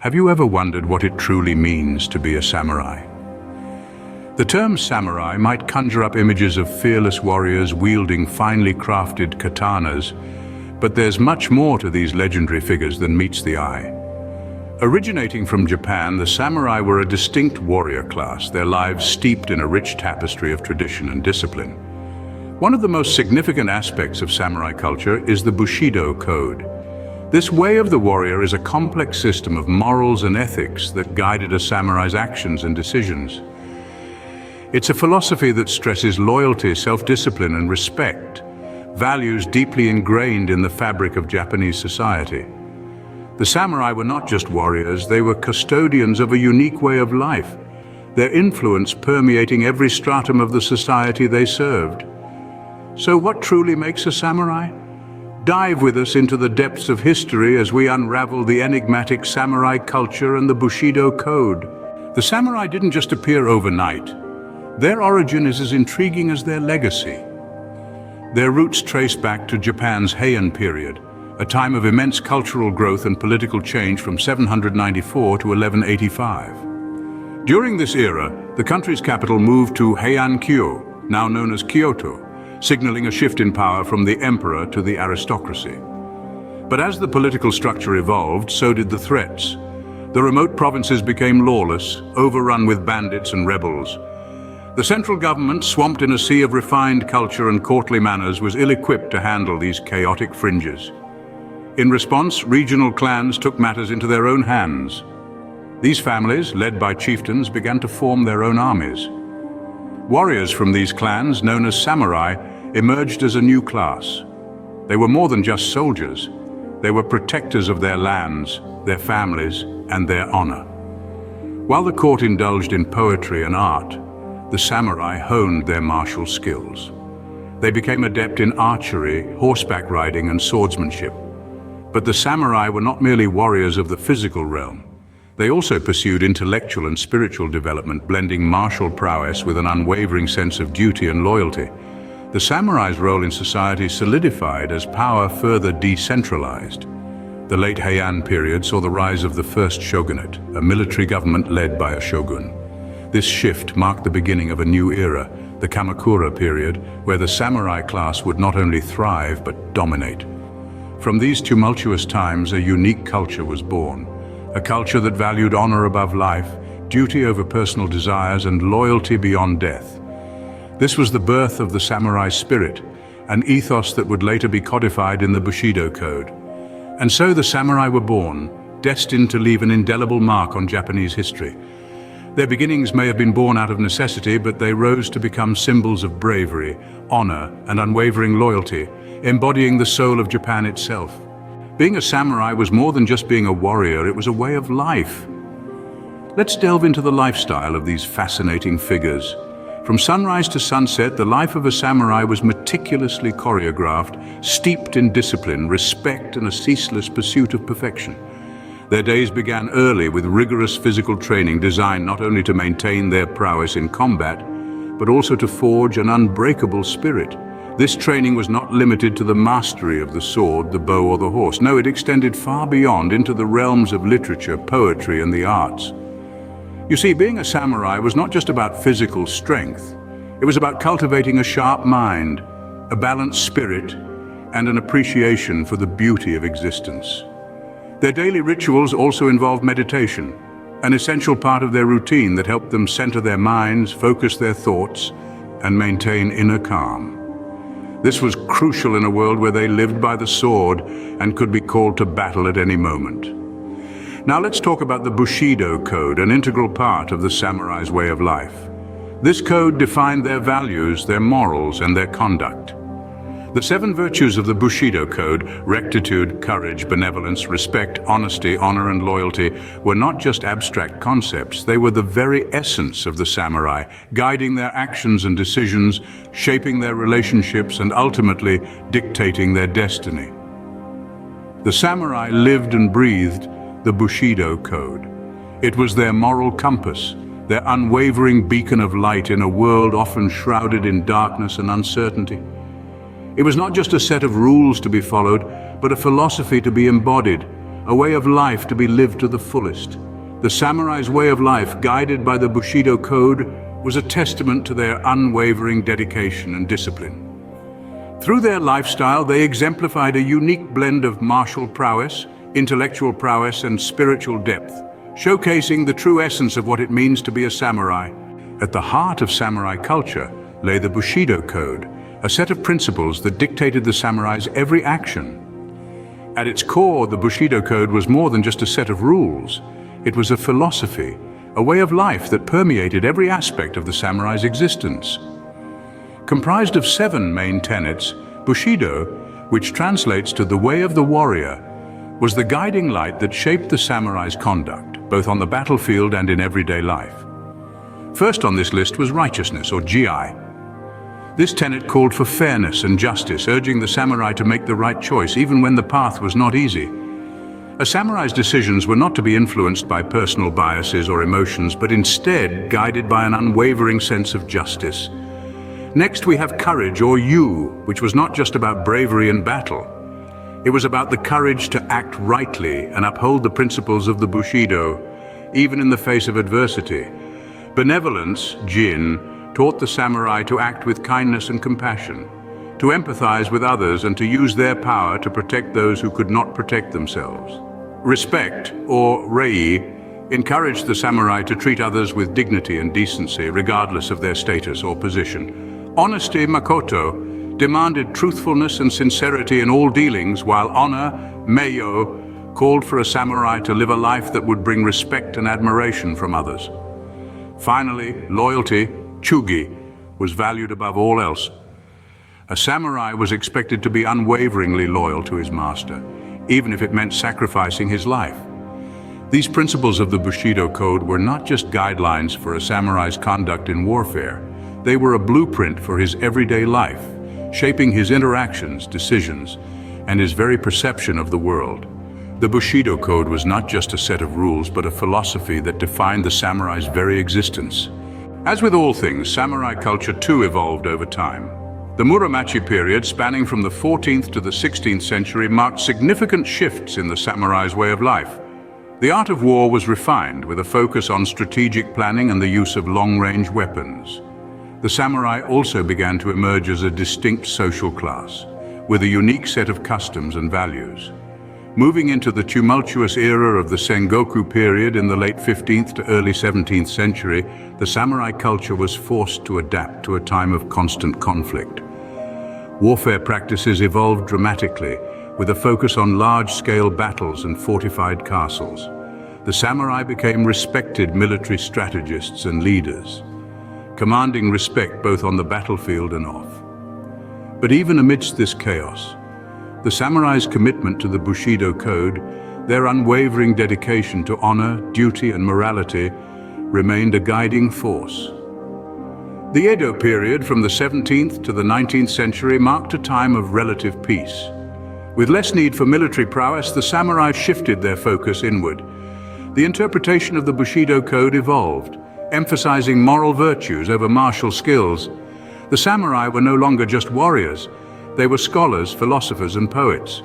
Have you ever wondered what it truly means to be a samurai? The term samurai might conjure up images of fearless warriors wielding finely crafted katanas, but there's much more to these legendary figures than meets the eye. Originating from Japan, the samurai were a distinct warrior class, their lives steeped in a rich tapestry of tradition and discipline. One of the most significant aspects of samurai culture is the Bushido code. This way of the warrior is a complex system of morals and ethics that guided a samurai's actions and decisions. It's a philosophy that stresses loyalty, self-discipline, and respect, values deeply ingrained in the fabric of Japanese society. The samurai were not just warriors, they were custodians of a unique way of life, their influence permeating every stratum of the society they served. So what truly makes a samurai? Dive with us into the depths of history as we unravel the enigmatic samurai culture and the Bushido code. The samurai didn't just appear overnight. Their origin is as intriguing as their legacy. Their roots trace back to Japan's Heian period, a time of immense cultural growth and political change from 794 to 1185. During this era, the country's capital moved to Heian-kyo, now known as Kyoto, signaling a shift in power from the emperor to the aristocracy. But as the political structure evolved, so did the threats. The remote provinces became lawless, overrun with bandits and rebels. The central government, swamped in a sea of refined culture and courtly manners, was ill-equipped to handle these chaotic fringes. In response, regional clans took matters into their own hands. These families, led by chieftains, began to form their own armies. Warriors from these clans, known as samurai, emerged as a new class. They were more than just soldiers. They were protectors of their lands, their families, and their honor. While the court indulged in poetry and art, the samurai honed their martial skills. They became adept in archery, horseback riding, and swordsmanship. But the samurai were not merely warriors of the physical realm. They also pursued intellectual and spiritual development, blending martial prowess with an unwavering sense of duty and loyalty. The samurai's role in society solidified as power further decentralized. The late Heian period saw the rise of the first shogunate, a military government led by a shogun. This shift marked the beginning of a new era, the Kamakura period, where the samurai class would not only thrive but dominate. From these tumultuous times, a unique culture was born, a culture that valued honor above life, duty over personal desires, and loyalty beyond death. This was the birth of the samurai spirit, an ethos that would later be codified in the Bushido code. And so the samurai were born, destined to leave an indelible mark on Japanese history. Their beginnings may have been born out of necessity, but they rose to become symbols of bravery, honor, and unwavering loyalty, embodying the soul of Japan itself. Being a samurai was more than just being a warrior, it was a way of life. Let's delve into the lifestyle of these fascinating figures. From sunrise to sunset, the life of a samurai was meticulously choreographed, steeped in discipline, respect, and a ceaseless pursuit of perfection. Their days began early with rigorous physical training designed not only to maintain their prowess in combat, but also to forge an unbreakable spirit. This training was not limited to the mastery of the sword, the bow, or the horse. No, it extended far beyond into the realms of literature, poetry, and the arts. You see, being a samurai was not just about physical strength. It was about cultivating a sharp mind, a balanced spirit, and an appreciation for the beauty of existence. Their daily rituals also involved meditation, an essential part of their routine that helped them center their minds, focus their thoughts, and maintain inner calm. This was crucial in a world where they lived by the sword and could be called to battle at any moment. Now let's talk about the Bushido code, an integral part of the samurai's way of life. This code defined their values, their morals, and their conduct. The 7 virtues of the Bushido code, rectitude, courage, benevolence, respect, honesty, honor, and loyalty, were not just abstract concepts, they were the very essence of the samurai, guiding their actions and decisions, shaping their relationships, and ultimately dictating their destiny. The samurai lived and breathed the Bushido code. It was their moral compass, their unwavering beacon of light in a world often shrouded in darkness and uncertainty. It was not just a set of rules to be followed, but a philosophy to be embodied, a way of life to be lived to the fullest. The samurai's way of life, guided by the Bushido code, was a testament to their unwavering dedication and discipline. Through their lifestyle, they exemplified a unique blend of martial prowess, intellectual prowess, and spiritual depth, showcasing the true essence of what it means to be a samurai. At the heart of samurai culture lay the Bushido code, a set of principles that dictated the samurai's every action. At its core, the Bushido code was more than just a set of rules. It was a philosophy, a way of life that permeated every aspect of the samurai's existence. Comprised of 7 main tenets, Bushido, which translates to the way of the warrior, was the guiding light that shaped the samurai's conduct, both on the battlefield and in everyday life. First on this list was righteousness, or ji. This tenet called for fairness and justice, urging the samurai to make the right choice, even when the path was not easy. A samurai's decisions were not to be influenced by personal biases or emotions, but instead guided by an unwavering sense of justice. Next, we have courage, or yu, which was not just about bravery in battle. It was about the courage to act rightly and uphold the principles of the Bushido, even in the face of adversity. Benevolence, jin, taught the samurai to act with kindness and compassion, to empathize with others and to use their power to protect those who could not protect themselves. Respect, or rei, encouraged the samurai to treat others with dignity and decency, regardless of their status or position. Honesty, makoto, demanded truthfulness and sincerity in all dealings, while honor, meiyo, called for a samurai to live a life that would bring respect and admiration from others. Finally, loyalty, chugi, was valued above all else. A samurai was expected to be unwaveringly loyal to his master, even if it meant sacrificing his life. These principles of the Bushido code were not just guidelines for a samurai's conduct in warfare. They were a blueprint for his everyday life, shaping his interactions, decisions, and his very perception of the world. The Bushido code was not just a set of rules, but a philosophy that defined the samurai's very existence. As with all things, samurai culture too evolved over time. The Muromachi period, spanning from the 14th to the 16th century, marked significant shifts in the samurai's way of life. The art of war was refined, with a focus on strategic planning and the use of long-range weapons. The samurai also began to emerge as a distinct social class, with a unique set of customs and values. Moving into the tumultuous era of the Sengoku period in the late 15th to early 17th century, the samurai culture was forced to adapt to a time of constant conflict. Warfare practices evolved dramatically, with a focus on large-scale battles and fortified castles. The samurai became respected military strategists and leaders, commanding respect both on the battlefield and off. But even amidst this chaos, the samurai's commitment to the Bushido code, their unwavering dedication to honor, duty, and morality, remained a guiding force. The Edo period, from the 17th to the 19th century, marked a time of relative peace. With less need for military prowess, the samurai shifted their focus inward. The interpretation of the Bushido code evolved, emphasizing moral virtues over martial skills. The samurai were no longer just warriors. They were scholars, philosophers, and poets.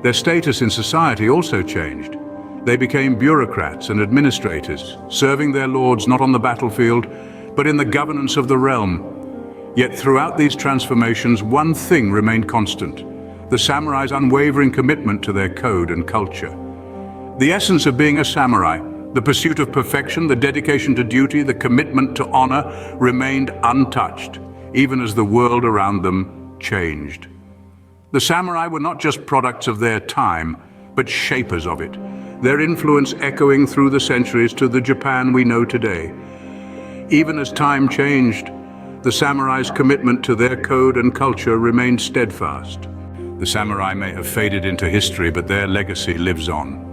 Their status in society also changed. They became bureaucrats and administrators, serving their lords not on the battlefield, but in the governance of the realm. Yet throughout these transformations, one thing remained constant: the samurai's unwavering commitment to their code and culture. The essence of being a samurai, the pursuit of perfection, the dedication to duty, the commitment to honor, remained untouched, even as the world around them changed. The samurai were not just products of their time, but shapers of it, their influence echoing through the centuries to the Japan we know today. Even as time changed, the samurai's commitment to their code and culture remained steadfast. The samurai may have faded into history, but their legacy lives on.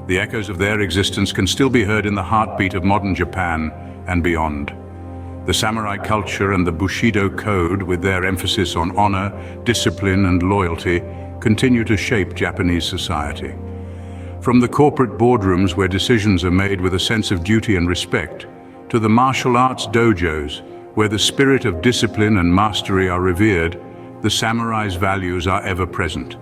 The echoes of their existence can still be heard in the heartbeat of modern Japan and beyond. The samurai culture and the Bushido code, with their emphasis on honor, discipline, and loyalty, continue to shape Japanese society. From the corporate boardrooms where decisions are made with a sense of duty and respect, to the martial arts dojos, where the spirit of discipline and mastery are revered, the samurai's values are ever present.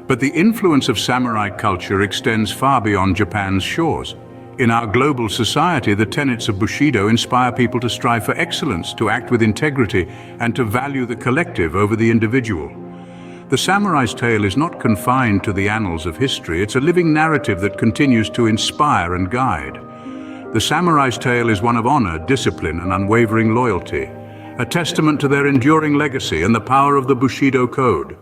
But the influence of samurai culture extends far beyond Japan's shores. In our global society, the tenets of Bushido inspire people to strive for excellence, to act with integrity, and to value the collective over the individual. The samurai's tale is not confined to the annals of history. It's a living narrative that continues to inspire and guide. The samurai's tale is one of honor, discipline, and unwavering loyalty, a testament to their enduring legacy and the power of the Bushido Code.